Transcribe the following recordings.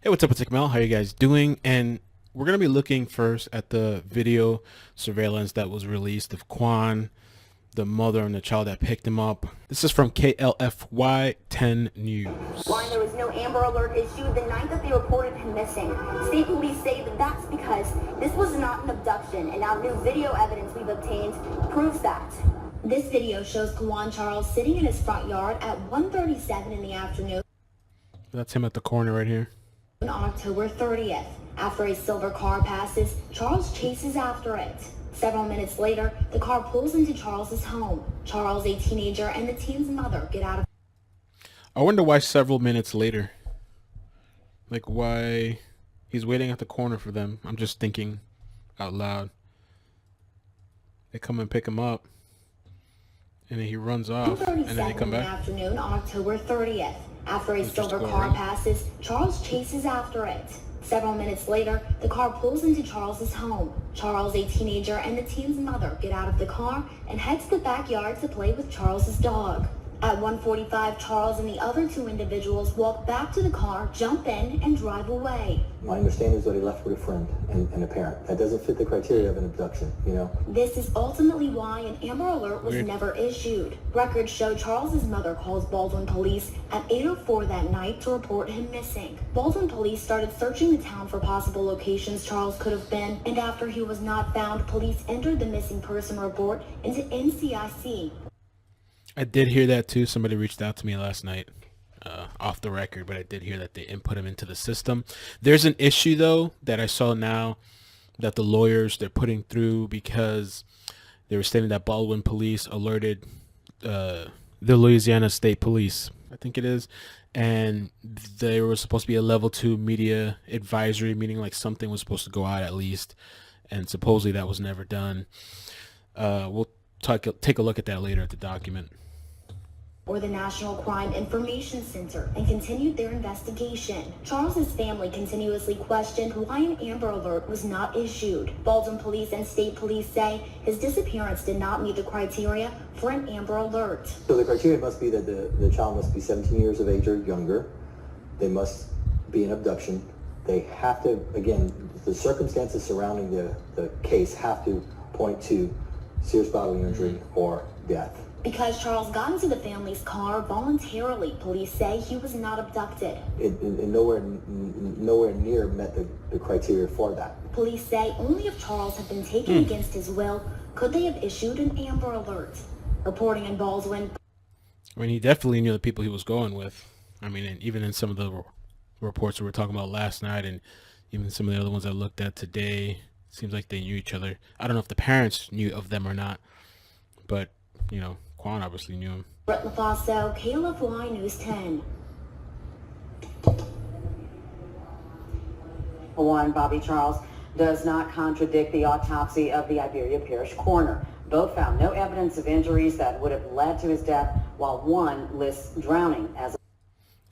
Hey, what's up, it's iCkEdMeL. How you guys doing? And we're going to be looking first at the video surveillance that was released of Quawan, the mother and the child that picked him up. This is from KLFY 10 News. Why there was no Amber Alert issued the night that they reported him missing. State police say that that's because this was not an abduction, and now new video evidence we've obtained proves that. This video shows Quawan Charles sitting in his front yard at 1:37 in the afternoon. That's him at the corner right here. On October 30th. After a silver car passes, Charles chases after it. Several minutes later, the car pulls into Charles's home. Charles, a teenager, and the teen's mother get out of... I wonder why several minutes later. Like, why he's waiting at the corner for them. I'm just thinking out loud. They come and pick him up, and then he runs off, and then they come back. Afternoon, October 30th. After a silver car passes, Charles chases after it. Several minutes later, the car pulls into Charles's home. Charles, a teenager, and the teen's mother get out of the car and head to the backyard to play with Charles's dog. At 1:45, Charles and the other two individuals walk back to the car, jump in, and drive away. My understanding is that he left with a friend and a parent. That doesn't fit the criteria of an abduction, you know? This is ultimately why an Amber Alert was never issued. Records show Charles's mother calls Baldwin Police at 8:04 that night to report him missing. Baldwin Police started searching the town for possible locations Charles could have been, and after he was not found, police entered the missing person report into NCIC. I did hear that too. Somebody reached out to me last night, off the record, but I did hear that they input him into the system. There's an issue though that I saw now that the lawyers they're putting through, because they were stating that Baldwin Police alerted the Louisiana State Police, I think it is, and there was supposed to be a level 2 media advisory, meaning like something was supposed to go out at least, and supposedly that was never done. We'll take a look at that later at the document. Or the National Crime Information Center, and continued their investigation. Charles's family continuously questioned why an Amber Alert was not issued. Baldwin Police and State Police say his disappearance did not meet the criteria for an Amber Alert. So the criteria must be that the child must be 17 years of age or younger. They must be an abduction. They have to, again, the circumstances surrounding the case have to point to serious bodily injury or death. Because Charles got into the family's car voluntarily, police say he was not abducted. It nowhere near met the criteria for that. Police say only if Charles had been taken against his will could they have issued an Amber Alert. Reporting in Baldwin. I mean, he definitely knew the people he was going with. I mean, and even in some of the reports we were talking about last night, and even some of the other ones I looked at today, seems like they knew each other. I don't know if the parents knew of them or not, but, you know, Quawan obviously knew him. Brett LaFaso, KLFY News 10. Quawan Bobby Charles does not contradict the autopsy of the Iberia Parish coroner. Both found no evidence of injuries that would have led to his death, while one lists drowning as a...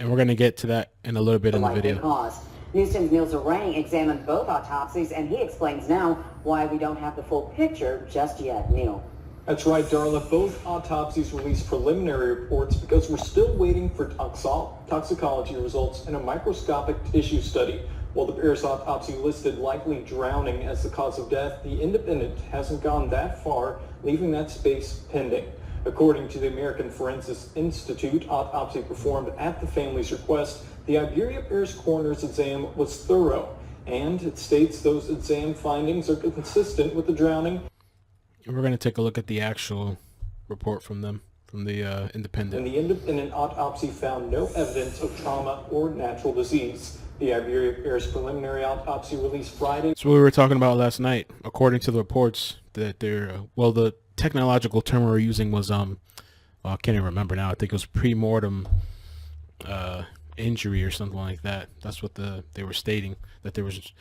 And we're going to get to that in a little bit in the video. Cause. News 10's Neil Zarang examined both autopsies, and he explains now why we don't have the full picture just yet. Neil. That's right, Darla. Both autopsies released preliminary reports because we're still waiting for toxicology results and a microscopic tissue study. While the Paris autopsy listed likely drowning as the cause of death, the independent hasn't gone that far, leaving that space pending. According to the American Forensics Institute, autopsy performed at the family's request, the Iberia Parish coroner's exam was thorough, and it states those exam findings are consistent with the drowning. And we're going to take a look at the actual report from them, from the independent. And the independent autopsy found no evidence of trauma or natural disease. The Iberia Parish preliminary autopsy released Friday. So we were talking about last night, according to the reports, that they're, well, the technological term we were using was, well, I can't even remember now. I think it was pre-mortem injury or something like that. That's what they were stating, that there was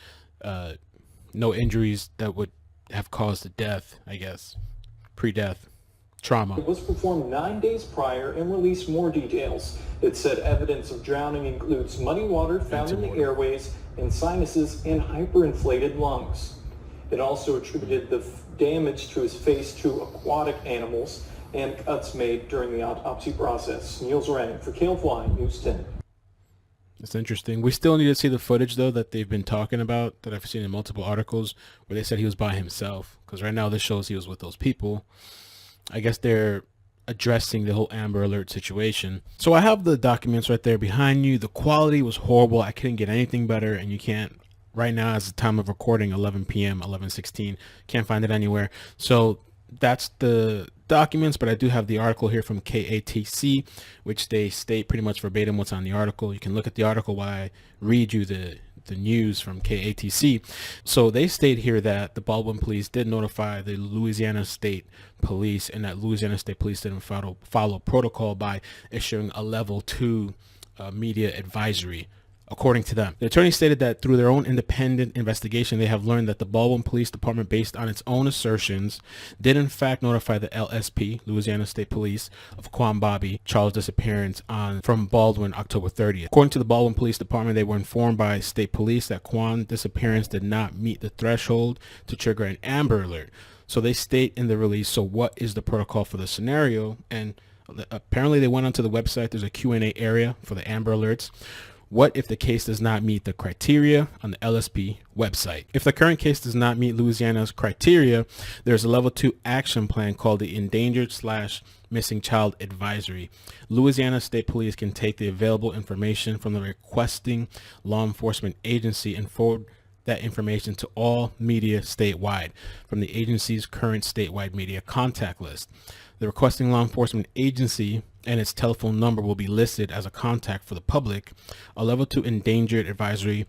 no injuries that would have caused the death, I guess, pre-death trauma. It was performed 9 days prior and released more details. It said evidence of drowning includes muddy water found in the airways and sinuses and hyperinflated lungs. It also attributed the damage to his face to aquatic animals and cuts made during the autopsy process. Niels Rang for KLFY News 10. It's interesting. We still need to see the footage, though, that they've been talking about, that I've seen in multiple articles, where they said he was by himself. Because right now this shows he was with those people. I guess they're addressing the whole Amber Alert situation. So I have the documents right there behind you. The quality was horrible. I couldn't get anything better, and you can't. Right now, as the time of recording, 11 p.m., 11:16, can't find it anywhere. So that's the documents, but I do have the article here from KATC, which they state pretty much verbatim what's on the article. You can look at the article while I read you the news from KATC. So they state here that the Baldwin Police did notify the Louisiana State Police, and that Louisiana State Police didn't follow protocol by issuing a level 2 media advisory. According to them, the attorney stated that through their own independent investigation, they have learned that the Baldwin Police Department, based on its own assertions, did in fact notify the LSP, Louisiana State Police, of Quawan Bobby Charles' disappearance from Baldwin October 30th. According to the Baldwin Police Department, they were informed by state police that Quawan's disappearance did not meet the threshold to trigger an Amber Alert. So they state in the release, so what is the protocol for the scenario? And apparently they went onto the website. There's a Q&A area for the Amber Alerts. What if the case does not meet the criteria on the LSP website? If the current case does not meet Louisiana's criteria, there's a level 2 action plan called the Endangered/Missing Child Advisory. Louisiana State Police can take the available information from the requesting law enforcement agency and forward that information to all media statewide from the agency's current statewide media contact list. The requesting law enforcement agency and its telephone number will be listed as a contact for the public. A level 2 endangered advisory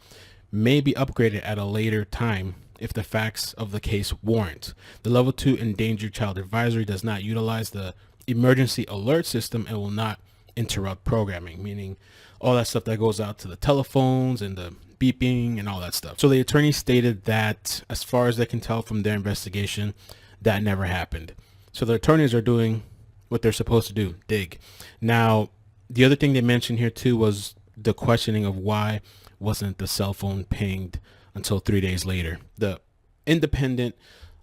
may be upgraded at a later time if the facts of the case warrant. The level 2 endangered child advisory does not utilize the emergency alert system and will not interrupt programming, meaning all that stuff that goes out to the telephones and the beeping and all that stuff. So the attorney stated that as far as they can tell from their investigation, that never happened. So the attorneys are doing what they're supposed to do, dig. Now, the other thing they mentioned here too was the questioning of why wasn't the cell phone pinged until 3 days later. The independent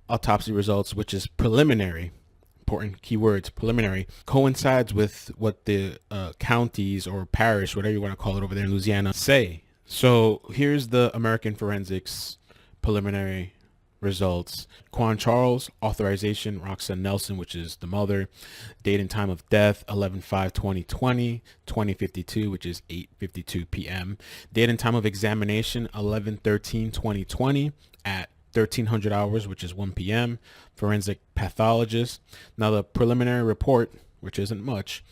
autopsy results, which is preliminary, important keywords, preliminary, coincides with what the counties or parish, whatever you want to call it over there in Louisiana, say. So here's the American Forensics preliminary results. Quawan Charles, authorization, Roxanne Nelson, which is the mother, date and time of death, 11/5/2020, 2052, which is 8:52 p.m. Date and time of examination, 11/13/2020 at 1300 hours, which is 1 p.m. Forensic pathologist. Now the preliminary report, which isn't much.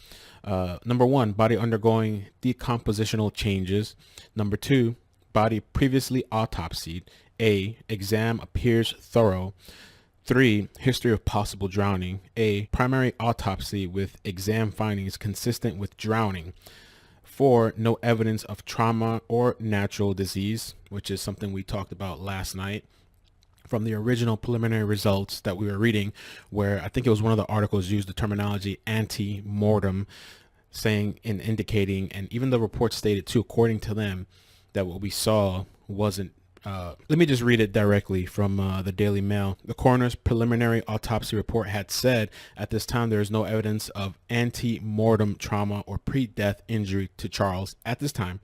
Number 1, body undergoing decompositional changes. Number 2, body previously autopsied. A, exam appears thorough. 3, history of possible drowning. A, primary autopsy with exam findings consistent with drowning. 4, no evidence of trauma or natural disease, which is something we talked about last night from the original preliminary results that we were reading, where I think it was one of the articles used the terminology ante-mortem, saying and indicating, and even the report stated too, according to them, that what we saw wasn't let me just read it directly from the Daily Mail. The coroner's preliminary autopsy report had said, at this time, there is no evidence of ante-mortem trauma or pre-death injury to Charles. At this time,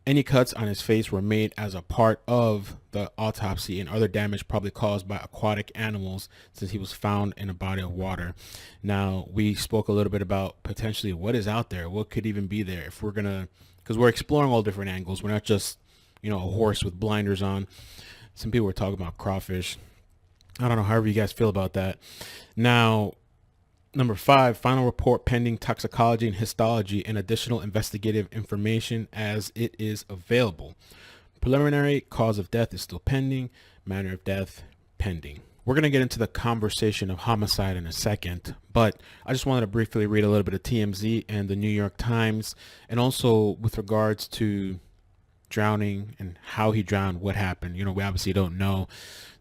any cuts on his face were made as a part of the autopsy, and other damage probably caused by aquatic animals since he was found in a body of water. Now, we spoke a little bit about potentially what is out there, what could even be there, if we're gonna, because we're exploring all different angles. We're not just, you know, a horse with blinders on. Some people were talking about crawfish. I don't know, however you guys feel about that. Now, number 5, final report pending toxicology and histology and additional investigative information as it is available. Preliminary cause of death is still pending. Manner of death pending. We're going to get into the conversation of homicide in a second, but I just wanted to briefly read a little bit of TMZ and the New York Times, and also with regards to drowning and how he drowned, what happened. You know, we obviously don't know.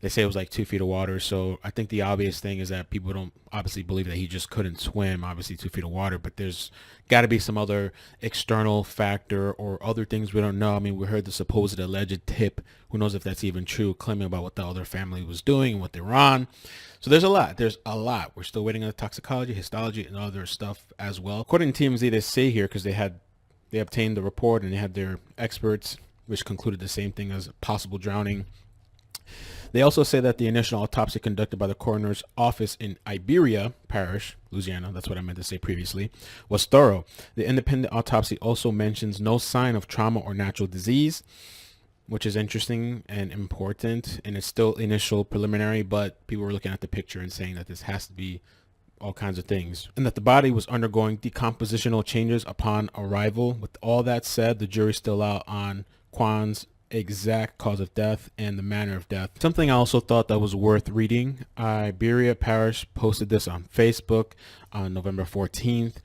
They say it was like 2 feet of water. So I think the obvious thing is that people don't obviously believe that he just couldn't swim, obviously 2 feet of water, but there's got to be some other external factor or other things we don't know. I mean, we heard the supposed alleged tip. Who knows if that's even true, claiming about what the other family was doing and what they were on. So there's a lot. We're still waiting on the toxicology, histology, and other stuff as well. According to TMZ, they say here, because they They obtained the report and they had their experts, which concluded the same thing as possible drowning. They also say that the initial autopsy conducted by the coroner's office in Iberia Parish, Louisiana, that's what I meant to say previously, was thorough. The independent autopsy also mentions no sign of trauma or natural disease, which is interesting and important, and it's still initial preliminary, but people were looking at the picture and saying that this has to be all kinds of things, and that the body was undergoing decompositional changes upon arrival. With all that said, the jury's still out on Quawan's exact cause of death and the manner of death. Something I also thought that was worth reading, Iberia Parish posted this on Facebook on November 14th.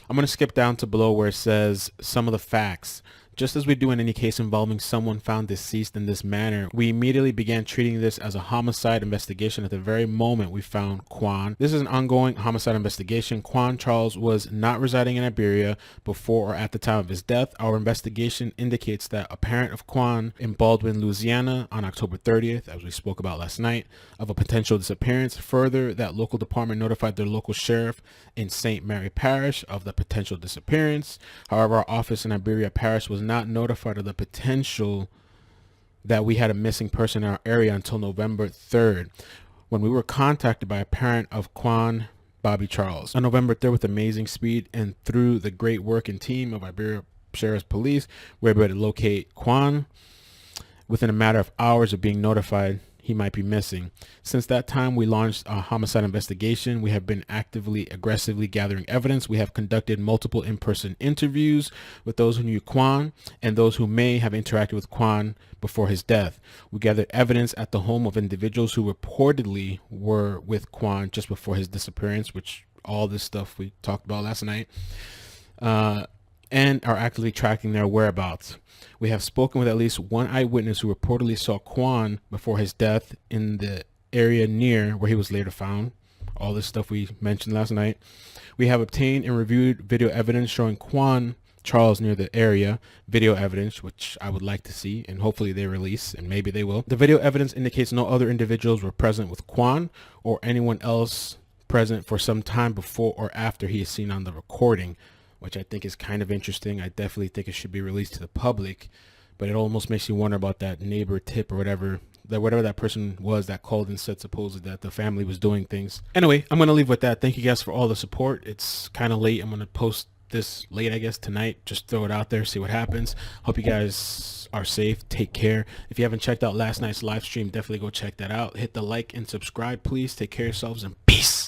I'm going to skip down to below where it says some of the facts. Just as we do in any case involving someone found deceased in this manner, we immediately began treating this as a homicide investigation at the very moment we found Quawan. This is an ongoing homicide investigation. Quawan Charles was not residing in Iberia before or at the time of his death. Our investigation indicates that a parent of Quawan in Baldwin, Louisiana on October 30th, as we spoke about last night, of a potential disappearance. Further, that local department notified their local sheriff in St. Mary Parish of the potential disappearance. However, our office in Iberia Parish was not notified of the potential that we had a missing person in our area until November 3rd, when we were contacted by a parent of Quawan Bobby Charles. On November 3rd, with amazing speed and through the great work and team of Iberia Sheriff's Police, we were able to locate Quawan within a matter of hours of being notified he might be missing. Since that time, we launched a homicide investigation. We have been aggressively gathering evidence. We have conducted multiple in-person interviews with those who knew Quawan and those who may have interacted with Quawan before his death. We gathered evidence at the home of individuals who reportedly were with Quawan just before his disappearance, which all this stuff we talked about last night, and are actively tracking their whereabouts. We have spoken with at least one eyewitness who reportedly saw Quawan before his death in the area near where he was later found. All this stuff we mentioned last night. We have obtained and reviewed video evidence showing Quawan Charles near the area. Video evidence, which I would like to see, and hopefully they release, and maybe they will. The video evidence indicates no other individuals were present with Quawan or anyone else present for some time before or after he is seen on the recording, which I think is kind of interesting. I definitely think it should be released to the public, but it almost makes you wonder about that neighbor tip or whatever that person was that called and said supposedly that the family was doing things. Anyway, I'm going to leave with that. Thank you guys for all the support. It's kind of late. I'm going to post this late, I guess, tonight. Just throw it out there, see what happens. Hope you guys are safe. Take care. If you haven't checked out last night's live stream, definitely go check that out. Hit the like and subscribe, please. Take care of yourselves and peace.